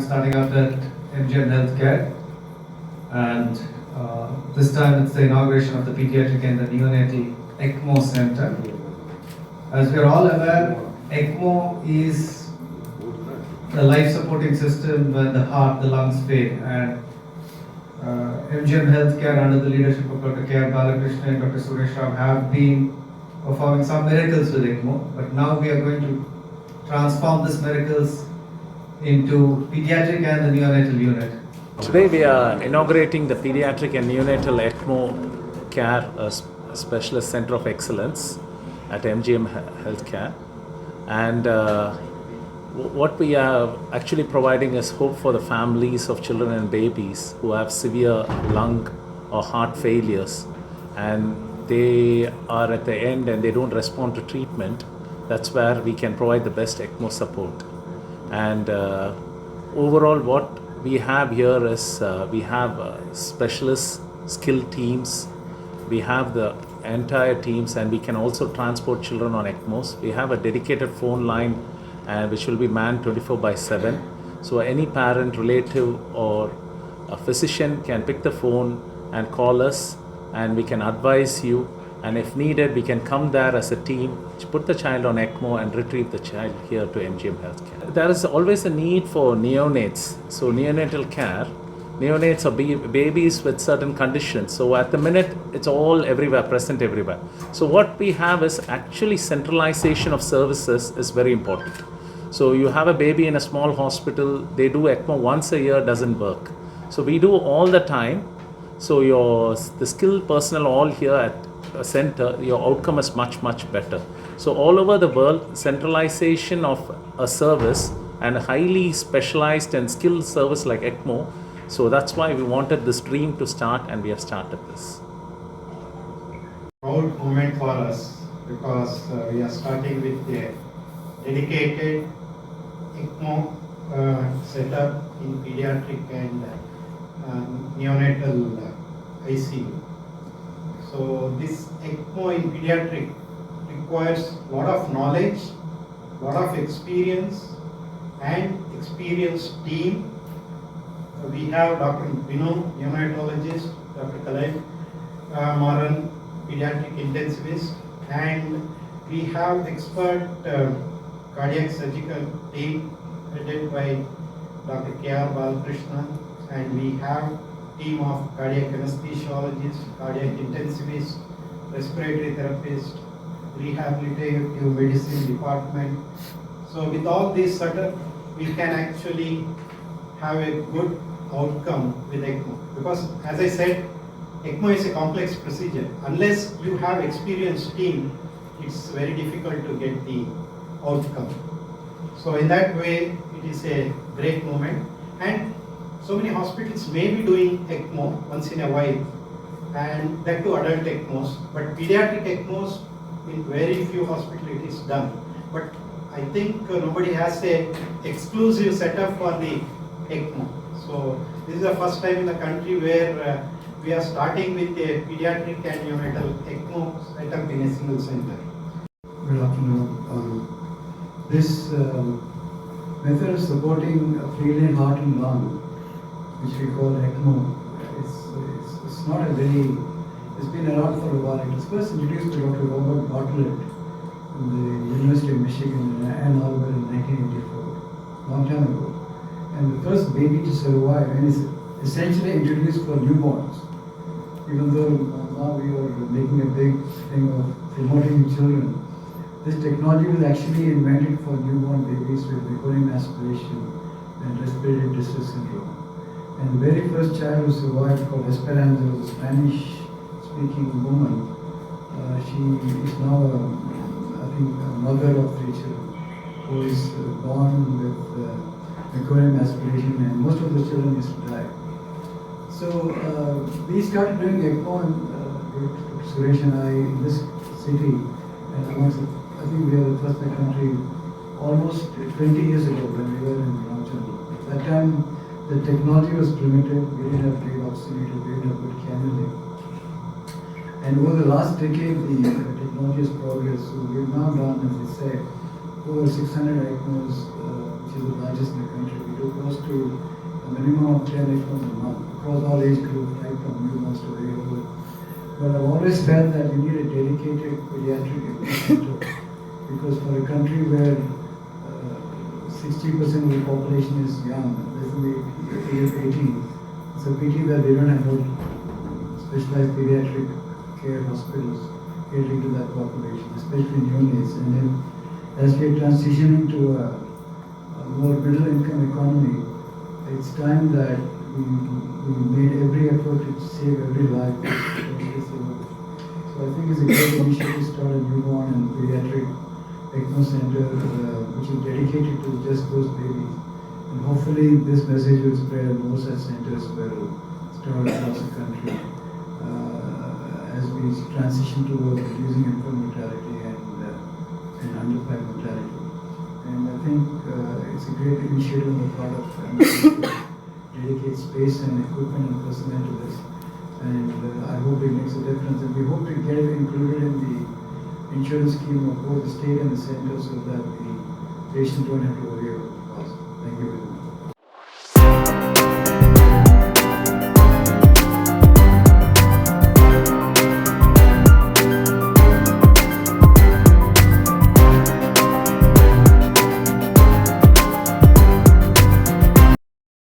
starting out at MGM Healthcare, and this time it's the inauguration of the Pediatric and the Neonatal ECMO Center. As we are all aware, ECMO is the life supporting system when the heart, the lungs fail, and MGM Healthcare under the leadership of Dr. K.R. Balakrishnan and Dr. Suresh Ram have been performing some miracles with ECMO, but now we are going to transform these miracles into pediatric and the neonatal unit. Today we are inaugurating the Pediatric and Neonatal ECMO Care Specialist Center of Excellence at MGM Healthcare, and what we are actually providing is hope for the families of children and babies who have severe lung or heart failures, and they are at the end and they don't respond to treatment. That's where we can provide the best ECMO support. And overall what we have here is we have specialists, skilled teams, we have the entire teams, and we can also transport children on ECMOs. We have a dedicated phone line which will be manned 24/7. So any parent, relative or a physician can pick the phone and call us, and we can advise you, and if needed we can come there as a team, put the child on ECMO and retrieve the child here to MGM Healthcare. There is always a need for neonates, so neonatal care. Neonates are babies with certain conditions, so at the minute it's all everywhere, present everywhere. So what we have is actually centralization of services is very important. So you have a baby in a small hospital, they do ECMO once a year, doesn't work. So we do all the time. So the skilled personnel all here at a center, your outcome is much better. So all over the world, centralization of a service and a highly specialized and skilled service like ECMO. So that's why we wanted this dream to start, and we have started this. Proud moment for us, because we are starting with a dedicated ECMO setup in pediatric and neonatal ICU. So this ECMO in pediatric requires a lot of knowledge, a lot of experience and experienced team. We have Dr. Binu, neonatologist, Dr. Kalai Maran, pediatric intensivist, and we have expert cardiac surgical team headed by Dr. K.R. Balakrishnan, and we have team of cardiac anesthesiologists, cardiac intensivists, respiratory therapists, rehabilitative medicine department. So with all this setup, we can actually have a good outcome with ECMO, because as I said, ECMO is a complex procedure. Unless you have experienced team, it's very difficult to get the outcome. So in that way, it is a great moment, and so many hospitals may be doing ECMO once in a while, and that to adult ECMOs, but pediatric ECMOs in very few hospitals it is done. But I think nobody has a exclusive setup for the ECMO. So this is the first time in the country where we are starting with a pediatric and neonatal ECMO setup in a single center. Good afternoon. This method of supporting a failing heart and lung, which we call ECMO, it's not a very, it's been around for a while. It was first introduced by Dr. Robert Bartlett in the University of Michigan in Ann Arbor in 1984, long time ago. And the first baby to survive, and it's essentially introduced for newborns. Even though now we are making a big thing of promoting children, this technology was actually invented for newborn babies with recurring aspiration and respiratory distress syndrome. And the very first child who survived, called Esperanza, was a Spanish-speaking woman. She is now, I think, a mother of 3 children, who is born with recurring aspiration, and most of the children used to die. So we started doing ECMO, and Suresh and I, in this city, and I think we are the first in the country almost 20 years ago when we were in Rajasthan. At that time, the technology was primitive, we didn't have great oxymeter, we didn't have good cannulae. And over the last decade, the technology has progressed. So we've now done, as I said, over 600 ECMOs, which is the largest in the country. We do close to a minimum of 10 ECMOs a month across all age groups, right from newborns to very old. But I've always felt that we need a dedicated pediatric ECMO center because for a country where 60% of the population is young, less than the age of 18, it's a pity that they don't have more specialized pediatric care hospitals catering to that population, especially neonates. And then as we are transitioning to a more middle income economy, it's time that we made every effort to save every life. So I think it's a great initiative to start a newborn and pediatric ECMO center which is dedicated to just those babies. And hopefully this message will spread and more such centers will start across the country as we transition towards reducing infant mortality and under-5 mortality. And I think it's a great initiative on the part of families to dedicate space and equipment and personnel to this. And I hope it makes a difference. And we hope to get it included in the insurance scheme of both the state and the center so that the patient don't have to worry about the cost. Thank you very much.